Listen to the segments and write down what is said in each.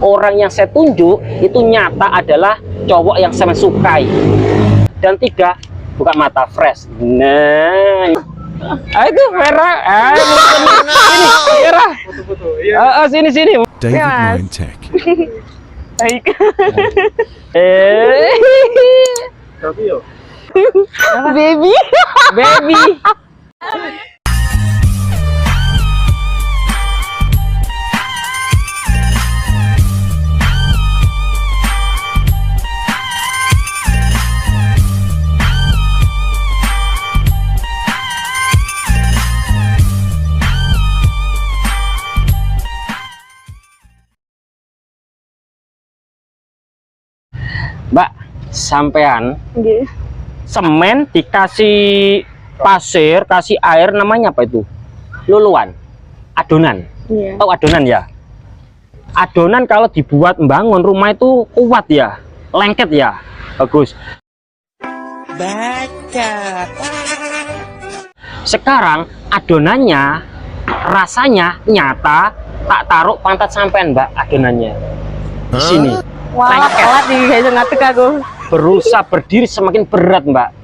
Orang yang saya tunjuk itu nyata adalah cowok yang saya sukai. Dan 3, buka mata fresh. Nah, itu Vera. Sini, Vera. Sini. David Mindtech. Baik. Baby. Mbak, sampean Nggih. semen dikasih pasir, kasih air, namanya apa itu? Luluan, adonan. Iya. Tahu adonan ya? Adonan kalau dibuat membangun rumah itu kuat ya, lengket ya, bagus. Baca. Sekarang adonannya rasanya nyata, tak taruh pantat sampean Mbak, adonannya di sini. Wah, telat nih guys, ngatek aku. Berusaha berdiri semakin berat Mbak.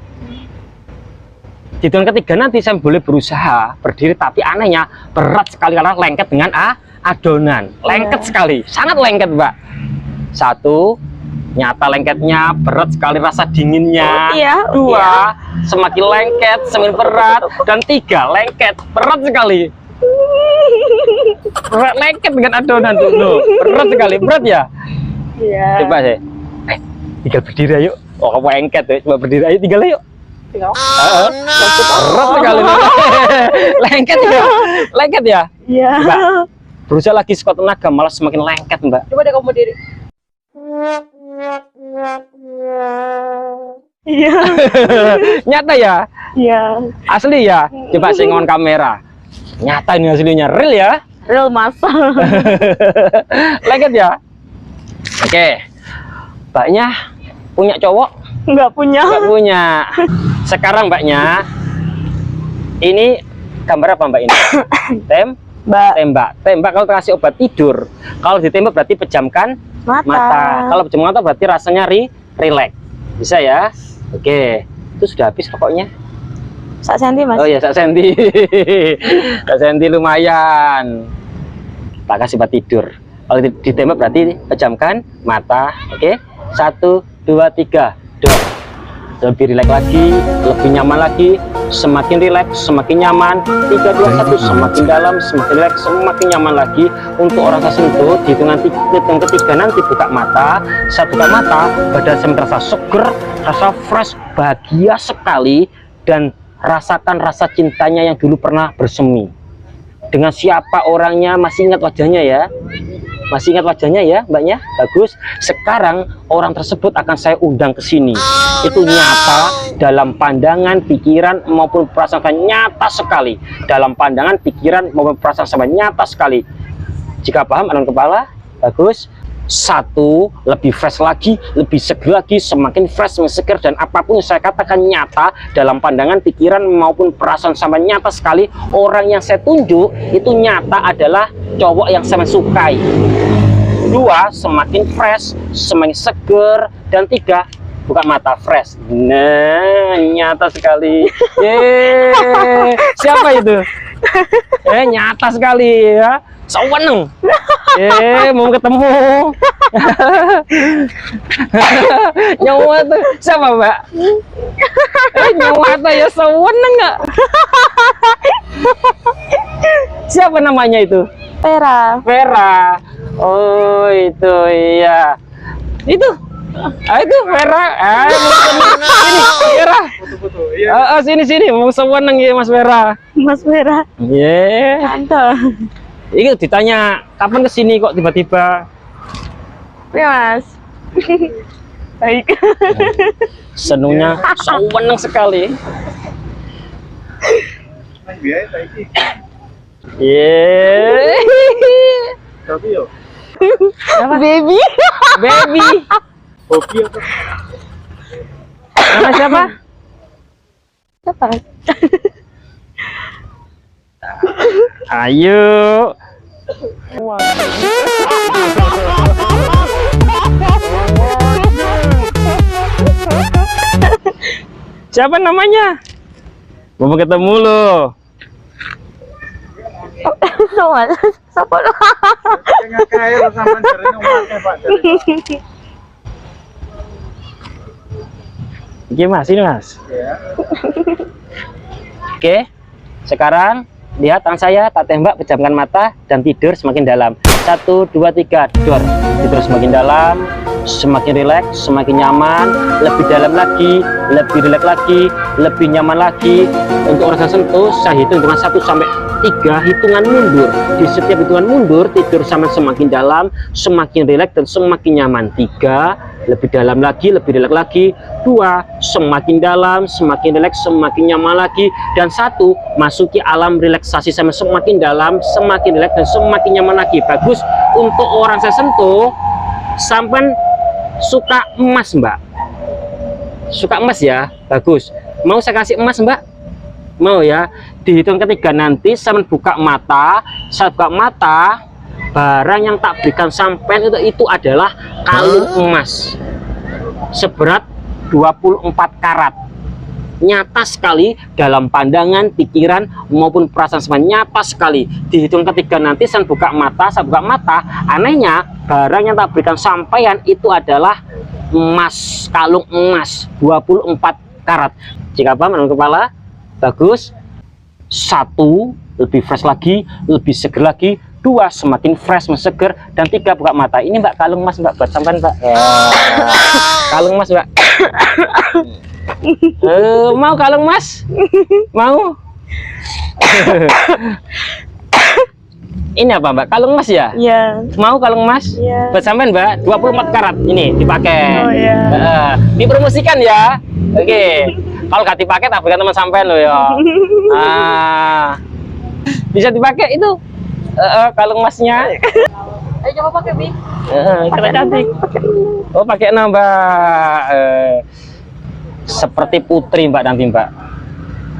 Di tahun ketiga nanti saya boleh berusaha berdiri, tapi anehnya berat sekali karena lengket dengan adonan. Lengket sekali, sangat lengket Mbak. 1, nyata lengketnya, berat sekali rasa dinginnya. Iya. 2, semakin lengket, semakin berat. Dan 3, lengket, berat sekali. Berat, lengket dengan adonan tuh, loh. Berat sekali, berat ya. Iya. Coba sih. Tinggal berdiri ayo. Oh, kamu lengket ya. Coba berdiri ayo, tinggal ayo. Berat sekali. Lengket ya. Lengket ya. Iya. Mbak, berusaha lagi sekuat tenaga malah semakin lengket Mbak. Coba deh kamu diri. Iya. Nyata ya. Iya. Asli ya. Coba sengon kamera. Nyata ini aslinya, real ya. Real masa. Lengket ya. Oke. Mbaknya punya cowok? Nggak punya. Nggak punya. Sekarang Mbaknya, ini gambar apa Mbak ini? Tembak kalau kasih obat tidur. Kalau ditembak berarti pejamkan mata. Kalau pejamkan mata berarti rasanya rileks. Bisa ya? Oke. Itu sudah habis rokoknya. 1 senti Mas. Oh ya, 1 senti. 1 senti lumayan. Tak kasih obat tidur. Kalau ditembak berarti pejamkan mata. Oke. 1, 2, 3. Dok. Lebih rileks lagi, lebih nyaman lagi. Semakin rileks, semakin nyaman. 3, 2, 1, semakin dalam, semakin rileks, semakin nyaman lagi. Untuk orang tersentuh, di hitungan ketiga nanti buka mata. Saat buka mata, badan saya merasa seger, rasa fresh, bahagia sekali, dan rasakan rasa cintanya yang dulu pernah bersemi. Dengan siapa orangnya, masih ingat wajahnya ya? Masih ingat wajahnya ya Mbaknya? Bagus. Sekarang orang tersebut akan saya undang ke sini. Itu nyata dalam pandangan, pikiran maupun perasaan saya, nyata sekali. Dalam pandangan, pikiran maupun perasaan saya, nyata sekali. Jika paham, anon kepala. Bagus. 1, lebih fresh lagi, lebih seger lagi, semakin fresh, semakin seger, dan apapun yang saya katakan nyata dalam pandangan, pikiran maupun perasaan sama, nyata sekali. Orang yang saya tunjuk itu nyata adalah cowok yang saya sukai. 2, semakin fresh, semakin seger, dan 3, buka mata fresh. Nah, nyata sekali. Yeay. Siapa itu? Nyata sekali ya. Seweneng. Mau ketemu. Nyawa tuh siapa Mbak? Nyawa tuh ya seweneng nggak? Siapa namanya itu? Vera. Oh itu iya. Itu. Itu Vera. Sini Vera. Sini mau seweneng ya Mas Vera. Mas Vera. Iya. Tante. Ini ditanya kapan kesini kok tiba-tiba. Ya Mas. Baik. Senungnya seneng sekali. Baby. Hobi apa? Nama siapa? Siapa? Ayo. Siapa namanya? Mau ketemu lo. Soal siapa lo? Oke mas, ini mas. Oke, sekarang lihat tangan saya, tak tembak, pejamkan mata dan tidur semakin dalam. 1, 2, 3, dor. Tidur semakin dalam, semakin rileks, semakin nyaman, lebih dalam lagi, lebih rileks lagi, lebih nyaman lagi. Untuk orang sentuh, saya hitung dengan 1 sampai 3 hitungan mundur. Di setiap hitungan mundur, tidur semakin dalam, semakin rileks dan semakin nyaman. 3, lebih dalam lagi, lebih rileks lagi. 2, semakin dalam, semakin rileks, semakin nyaman lagi. Dan 1, masuki alam relaksasi sampai semakin dalam, semakin rileks dan semakin nyaman lagi. Bagus. Untuk orang saya sentuh, sampai suka emas mbak, suka emas ya, bagus. Mau saya kasih emas mbak? Mau ya. Dihitung ketiga nanti sampai buka mata, saya buka mata, barang yang tak berikan sampai itu adalah kalung emas seberat 24 karat. Nyata sekali dalam pandangan, pikiran maupun perasaan semuanya, nyata sekali. Dihitung ketiga nanti saya buka mata, anehnya barang yang tak berikan sampaian itu adalah emas, kalung emas 24 karat. Jika paham menurut kepala, bagus. 1, lebih fresh lagi, lebih seger lagi. 2, semakin fresh, seger. Dan 3, buka mata. Ini mbak, kalung emas mbak, buat sampean mbak. Kalung emas mbak. Mau kalung emas? Mau? Ini apa mbak? Kalung emas ya? Iya. Mau kalung emas? Iya. Buat sampean mbak, 24 karat ini dipakai. Oh iya. Dipromosikan ya. Oke. Kalau nggak dipakai tak berikan teman sampean loh ya. Bisa dipakai itu kalung emasnya. Ayo coba pakai Bi. Keren cantik. Oh pakai nambah. Seperti putri mbak nanti mbak.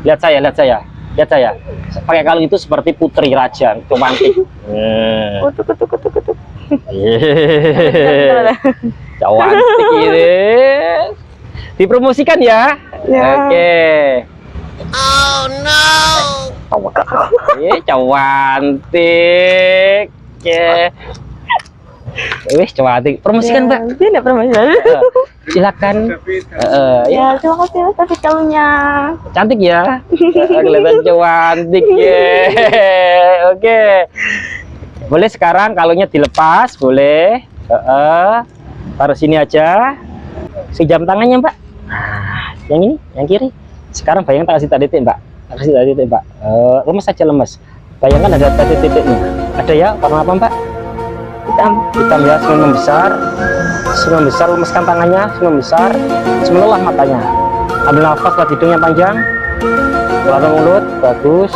Lihat saya, lihat saya. Pakai kalung itu seperti putri raja, cantik. Kutuk. Cantik ini. Dipromosikan ya. Ya. Oke. Oh no. Oh my god. Cantik. Oke. Wih, cantik. Promosikan mbak. Tidak promosi. Silakan. Ya, terima kasih mas atas kalungnya. Cantik ya. Kelihatan cantik ya. Oke. Boleh sekarang kalungnya dilepas, boleh. Taruh sini aja. Jam tangannya mbak. Nah, yang ini, yang kiri. Sekarang bayangkan tak kasih tadi titik mbak. Tak kasih tadi titik mbak. Lemes saja lemes. Bayangkan ada tadi titiknya. Ada ya, warna apa mbak? Hitam ya, senyum membesar, lemeskan tangannya, senyum membesar, semenulah matanya. Ambil nafas, lihat hidungnya panjang, keluarkan mulut, bagus.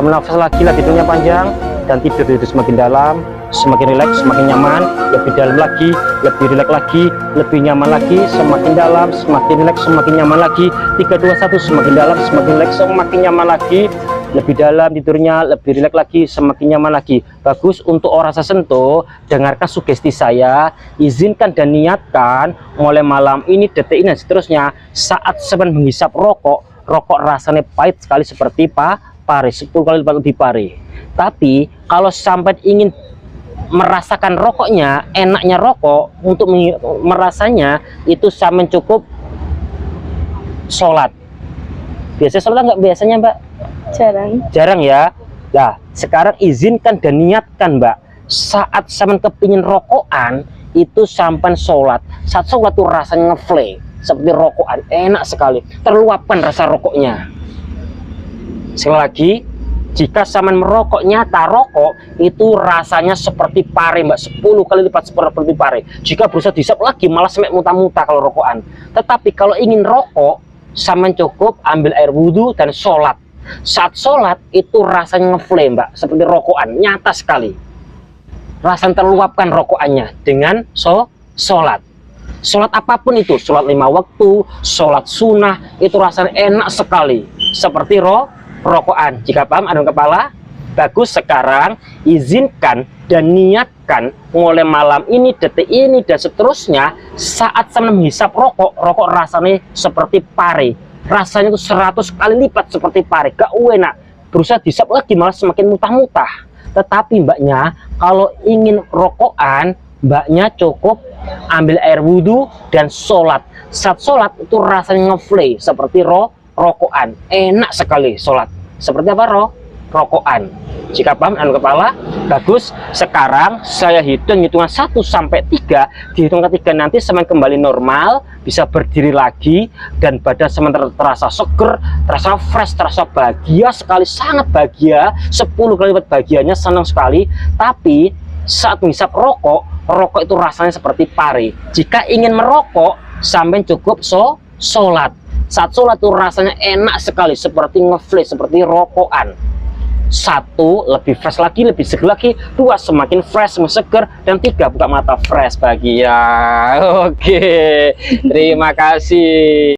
Ambil nafas lagi, lihat hidungnya panjang, dan tidur semakin dalam, semakin rileks, semakin nyaman, lebih dalam lagi, lebih rileks lagi, lebih nyaman lagi, semakin dalam, semakin rileks, semakin nyaman lagi. 3, 2, 1, semakin dalam, semakin rileks, semakin nyaman lagi. Lebih dalam tidurnya, lebih rileks lagi, semakin nyaman lagi. Bagus. Untuk orang saya sentuh, dengarkan sugesti saya, izinkan dan niatkan mulai malam ini, detik ini dan seterusnya. Saat semen menghisap rokok rasanya pahit sekali seperti pare, 10 kali lebih pare. Tapi kalau sampai ingin merasakan rokoknya, enaknya rokok, untuk merasanya itu sampai cukup sholat. Biasanya sholat nggak biasanya mbak? Jarang ya. Nah sekarang izinkan dan niatkan mbak, saat sampean kepingin rokokan itu sampai sholat. Saat sholat tuh rasanya ngeflay seperti rokokan, enak sekali, terluapkan rasa rokoknya. Sekali lagi, jika sampean merokok nyata rokok itu rasanya seperti pare mbak, 10 kali lipat seperti pare. Jika berusaha disap lagi malah semek muta-muta kalau rokokan. Tetapi kalau ingin rokok, sampean cukup ambil air wudhu dan sholat. Saat sholat itu rasanya ngeflame mbak, seperti rokokan, nyata sekali. Rasanya terluapkan rokokannya dengan sholat. Sholat apapun itu, sholat 5 waktu, sholat sunnah, itu rasanya enak sekali, seperti rokokan. Jika paham, adem kepala. Bagus, sekarang izinkan dan niatkan mulai malam ini, detik ini, dan seterusnya, saat saya menghisap rokok rasanya seperti pare. Rasanya itu 100 kali lipat seperti pare, gak enak. Berusaha dihisap lagi malah semakin muntah-muntah. Tetapi mbaknya, kalau ingin rokokan, mbaknya cukup ambil air wudhu dan sholat. Saat sholat itu rasanya ngeflay seperti rokokan. Enak sekali sholat. Seperti apa rokokan? Jika paham anu kepala, bagus. Sekarang saya hitungan 1 sampai 3. Di hitung ketiga nanti semen kembali normal, bisa berdiri lagi, dan badan semen terasa seger, terasa fresh, terasa bahagia sekali, sangat bahagia. 10 kali lipat bahagianya, senang sekali. Tapi saat menghisap rokok itu rasanya seperti pare. Jika ingin merokok, sampai cukup sholat. Saat sholat itu rasanya enak sekali, seperti ngeflay, seperti rokokan. 1, lebih fresh lagi, lebih seger lagi. 2, semakin fresh, seger. Dan 3, buka mata fresh bahagia. Oke, terima kasih.